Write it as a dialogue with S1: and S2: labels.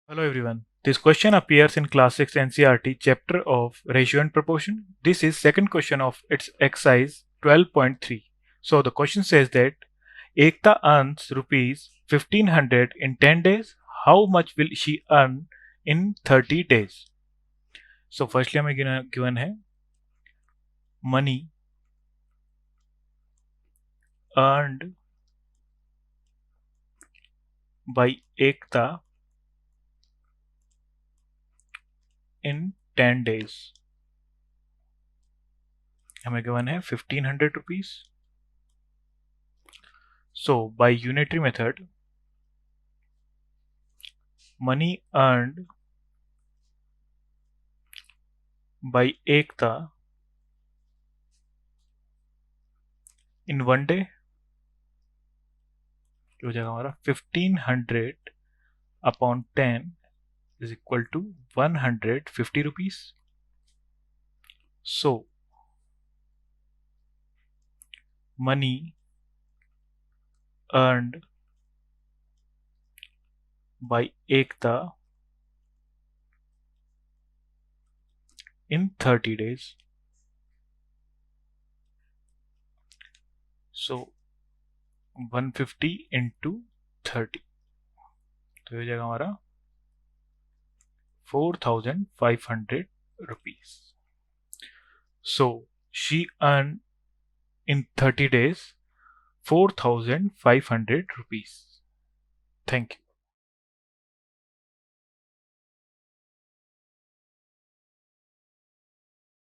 S1: Hello everyone. This question appears in Class 6 NCERT chapter of Ratio and Proportion. This is second question of its exercise 12.3. So the question says that Ekta earns rupees 1500 in 10 days. How much will she earn in 30 days? So firstly हमें given है money earned by Ekta in 10 days. हमें given है 1500 rupees. So by unitary method, money earned by Ekta in 1 day हो जाएगा हमारा 1500 upon 10 is equal to 150 rupees. So money earned by Ekta in 30 days. So 150 into 30 तो ये जाएगा हमारा 4500 rupees. So she earned in 30 days 4500 rupees. Thank you.